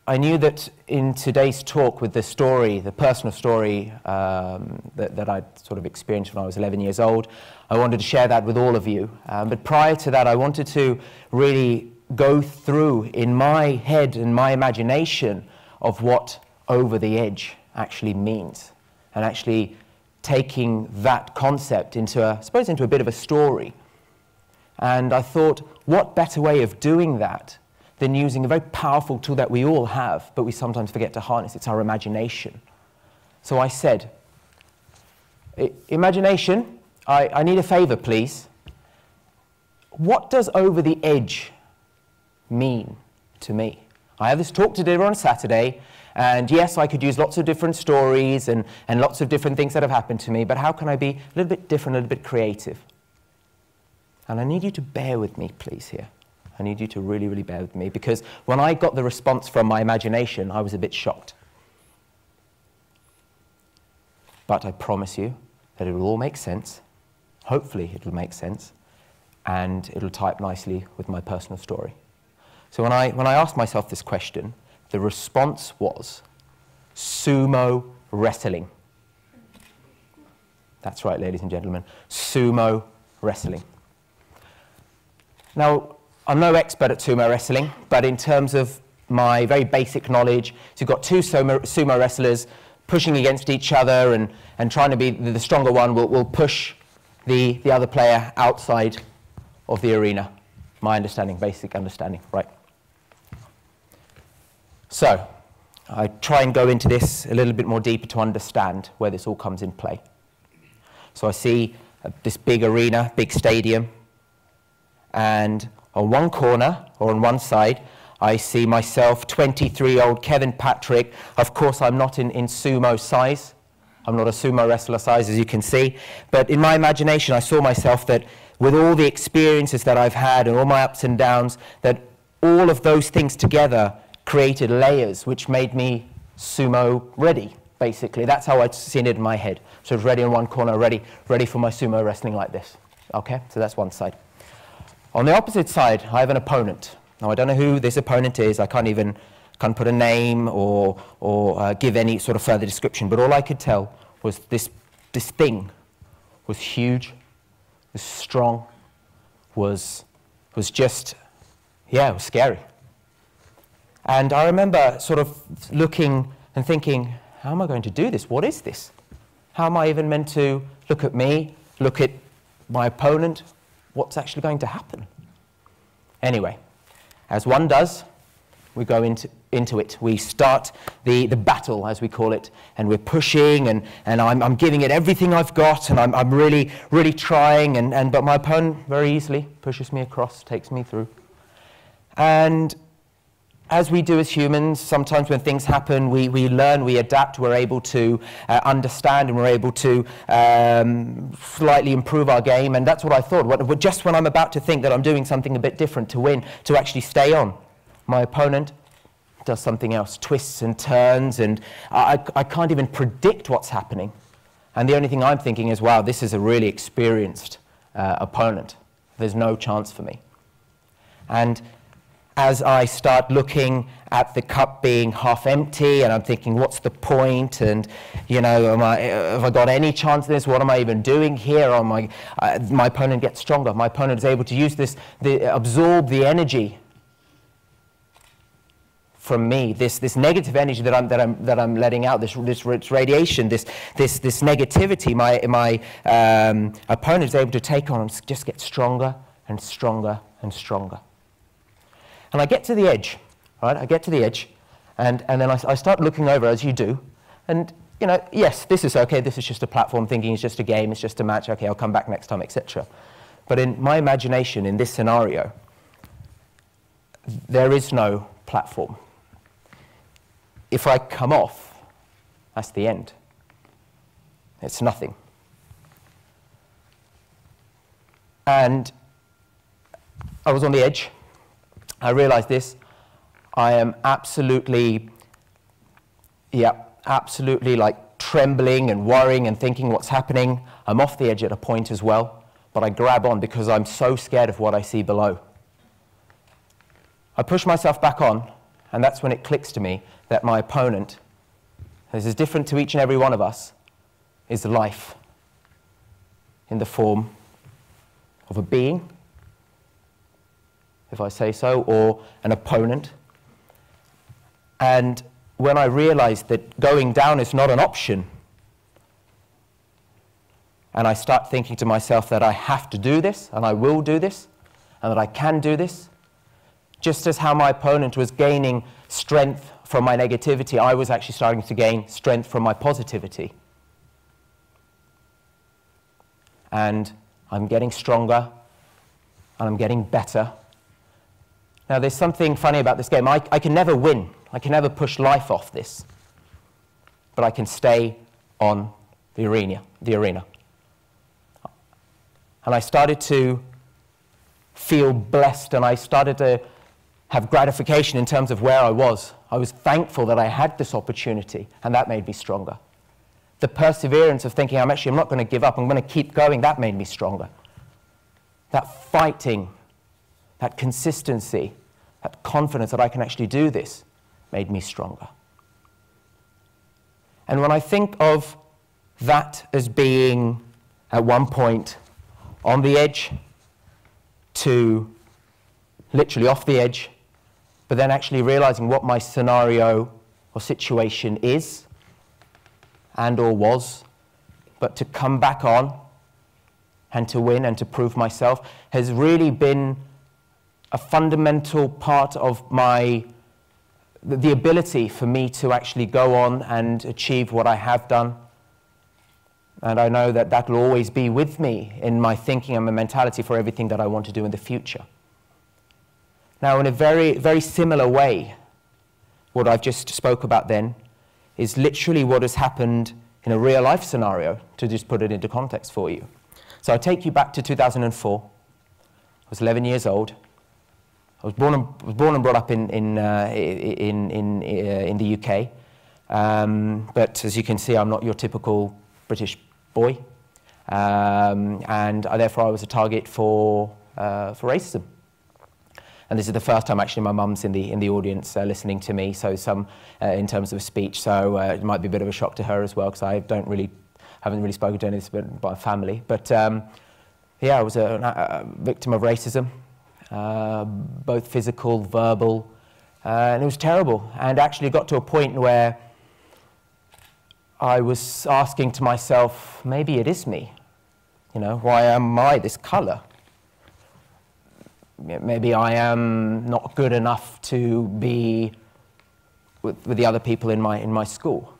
I knew that in today's talk with the story, the personal story that I'd sort of experienced when I was 11 years old, I wanted to share that with all of you. But prior to that, I wanted to really go through in my head and my imagination of what over the edge actually means, and actually taking that concept into a bit of a story. And I thought, what better way of doing that than using a very powerful tool that we all have, but we sometimes forget to harness. It's our imagination. So I said, imagination, I need a favor, please. What does over the edge mean to me? I have this talk to deliver on Saturday, and yes, I could use lots of different stories and lots of different things that have happened to me, but how can I be a little bit different, a little bit creative? And I need you to bear with me, please, here. I need you to really, really bear with me, because when I got the response from my imagination, I was a bit shocked. But I promise you that it will all make sense. Hopefully it will make sense, and it will tie up nicely with my personal story. So when I asked myself this question, the response was sumo wrestling. That's right, ladies and gentlemen, sumo wrestling. Now, I'm no expert at sumo wrestling, but in terms of my very basic knowledge, so you've got two sumo wrestlers pushing against each other and trying to be the stronger one will push the other player outside of the arena. My understanding, basic understanding, right? So, I try and go into this a little bit more deeper to understand where this all comes in play. So I see this big arena, big stadium, and on one corner, or on one side, I see myself, 23-year-old Kevin Patrick. Of course, I'm not in sumo size. I'm not a sumo wrestler size, as you can see. But in my imagination, I saw myself that with all the experiences that I've had and all my ups and downs, that all of those things together created layers which made me sumo ready, basically. That's how I'd seen it in my head. So I was ready in one corner, ready for my sumo wrestling like this. Okay, so that's one side. On the opposite side, I have an opponent. Now, I don't know who this opponent is. I can't put a name or give any sort of further description. But all I could tell was this thing was huge, was strong, was just, yeah, it was scary. And I remember sort of looking and thinking, how am I going to do this? What is this? How am I even meant to look at me, look at my opponent? What's actually going to happen? Anyway, as one does, we go into it. We start the battle, as we call it, and we're pushing, and I'm giving it everything I've got, and I'm really, really trying, but my opponent very easily pushes me across, takes me through. And as we do as humans, sometimes when things happen, we learn, we adapt, we're able to understand, and we're able to slightly improve our game. And that's what I thought. Just when I'm about to think that I'm doing something a bit different to win, to actually stay on, my opponent does something else, twists and turns, and I can't even predict what's happening. And the only thing I'm thinking is, wow, this is a really experienced opponent. There's no chance for me. And as I start looking at the cup being half empty, and I'm thinking, what's the point? And, you know, have I got any chance in this? What am I even doing here? My opponent gets stronger. My opponent is able to use this, absorb the energy from me, this negative energy that I'm letting out, this radiation, this negativity. My opponent is able to take on and just get stronger and stronger and stronger. And I get to the edge, right? I get to the edge, and then I start looking over, as you do, and, you know, yes, this is okay, this is just a platform, thinking it's just a game, it's just a match, okay, I'll come back next time, etc. But in my imagination, in this scenario, there is no platform. If I come off, that's the end. It's nothing. And I was on the edge. I realized this. I am absolutely like trembling and worrying and thinking what's happening. I'm off the edge at a point as well, but I grab on because I'm so scared of what I see below. I push myself back on, And that's when it clicks to me that my opponent, this is different to each and every one of us, is life in the form of a being, if I say so, or an opponent. And when I realized that going down is not an option, and I start thinking to myself that I have to do this, and I will do this, and that I can do this, just as how my opponent was gaining strength from my negativity, I was actually starting to gain strength from my positivity. And I'm getting stronger, and I'm getting better. Now, there's something funny about this game. I can never win. I can never push life off this. But I can stay on the arena. And I started to feel blessed, and I started to have gratification in terms of where I was. I was thankful that I had this opportunity, and that made me stronger. The perseverance of thinking, I'm not going to give up, I'm going to keep going, that made me stronger. That fighting, that consistency, that confidence that I can actually do this made me stronger. And when I think of that as being, at one point, on the edge to literally off the edge, but then actually realizing what my scenario or situation is and or was, but to come back on and to win and to prove myself has really been a fundamental part of the ability for me to actually go on and achieve what I have done. And I know that that will always be with me in my thinking and my mentality for everything that I want to do in the future. Now, in a very, very similar way, what I've just spoke about then is literally what has happened in a real-life scenario, to just put it into context for you. So I take you back to 2004. I was 11 years old. I was born and brought up in the UK. But as you can see, I'm not your typical British boy. And therefore I was a target for racism. And this is the first time actually my mum's in the audience listening to me, so some in terms of speech, so it might be a bit of a shock to her as well, because I haven't really spoken to any of this about family. But yeah, I was a victim of racism, both physical, verbal, and it was terrible. And actually got to a point where I was asking to myself, maybe it is me. You know, why am I this colour? Maybe I am not good enough to be with the other people in my school.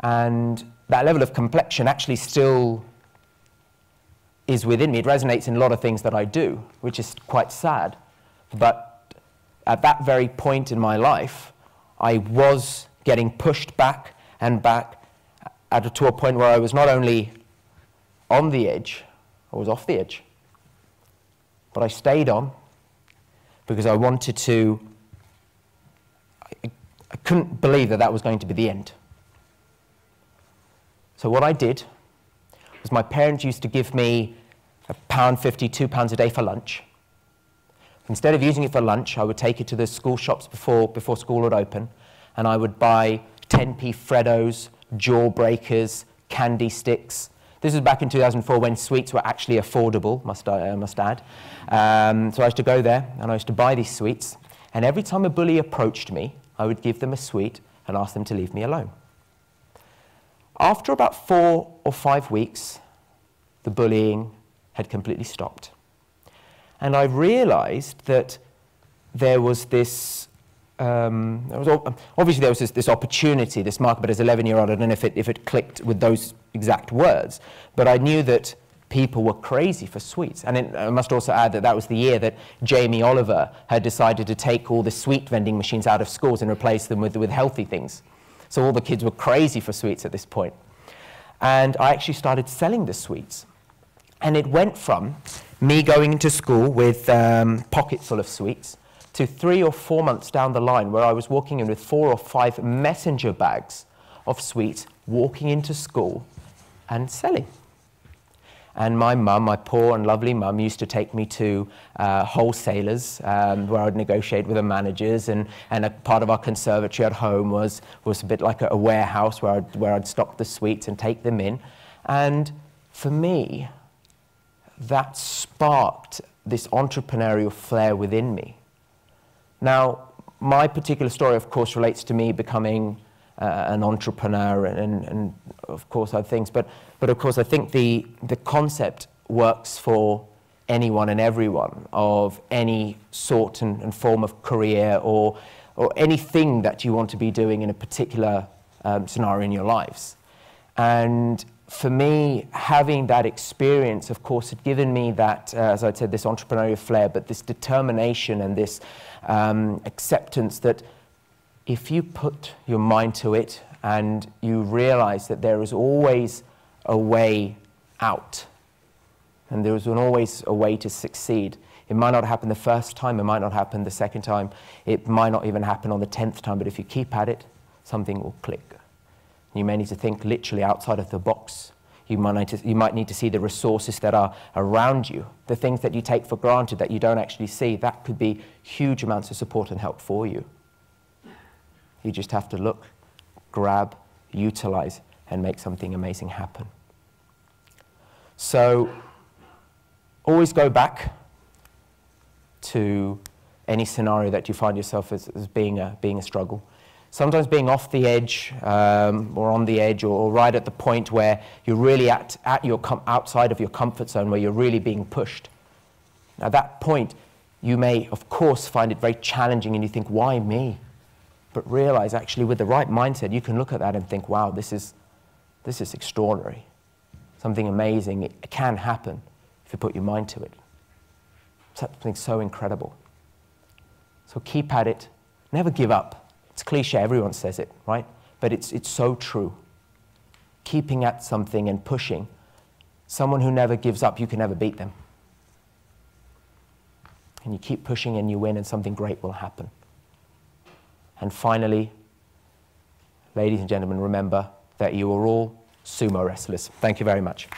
And that level of complexion actually still is within me. It resonates in a lot of things that I do, which is quite sad. But at that very point in my life, I was getting pushed back and back to a point where I was not only on the edge, I was off the edge. But I stayed on because I wanted to, I couldn't believe that that was going to be the end. So what I did was my parents used to give me £1.50, £2 a day for lunch. Instead of using it for lunch, I would take it to the school shops before school would open, and I would buy 10p Freddos, Jawbreakers, candy sticks. This was back in 2004 when sweets were actually affordable, must add. So I used to go there and I used to buy these sweets, and every time a bully approached me, I would give them a sweet and ask them to leave me alone. After about 4 or 5 weeks, the bullying had completely stopped. And I realized that there was this, obviously there was this opportunity, this market, but as an 11-year-old, I don't know if it clicked with those exact words, but I knew that people were crazy for sweets. And I must also add that that was the year that Jamie Oliver had decided to take all the sweet vending machines out of schools and replace them with healthy things. So all the kids were crazy for sweets at this point. And I actually started selling the sweets. And it went from me going into school with pockets full of sweets to 3 or 4 months down the line where I was walking in with 4 or 5 messenger bags of sweets, walking into school and selling. And my mum, my poor and lovely mum, used to take me to wholesalers where I'd negotiate with the managers, and a part of our conservatory at home was a bit like a warehouse where I'd stock the sweets and take them in. And for me, that sparked this entrepreneurial flair within me. Now, my particular story, of course, relates to me becoming an entrepreneur and of course other things, but of course I think the concept works for anyone and everyone of any sort and form of career or anything that you want to be doing in a particular scenario in your lives. And for me, having that experience, of course, had given me that, as I said, this entrepreneurial flair, but this determination and this acceptance that if you put your mind to it and you realize that there is always a way out and there is always a way to succeed. It might not happen the first time, it might not happen the second time, it might not even happen on the 10th time, but if you keep at it, something will click. You may need to think literally outside of the box. You might need to see the resources that are around you, the things that you take for granted that you don't actually see. That could be huge amounts of support and help for you. You just have to look, grab, utilize, and make something amazing happen. So always go back to any scenario that you find yourself as being a struggle. Sometimes being off the edge or on the edge or right at the point where you're really outside of your comfort zone, where you're really being pushed. Now, at that point, you may, of course, find it very challenging and you think, why me? But realize, actually, with the right mindset, you can look at that and think, wow, this is extraordinary. Something amazing. It can happen if you put your mind to it. Something so incredible. So keep at it. Never give up. It's cliche, everyone says it, right? But it's so true. Keeping at something and pushing. Someone who never gives up, you can never beat them. And you keep pushing and you win and something great will happen. And finally, ladies and gentlemen, remember that you are all sumo wrestlers. Thank you very much.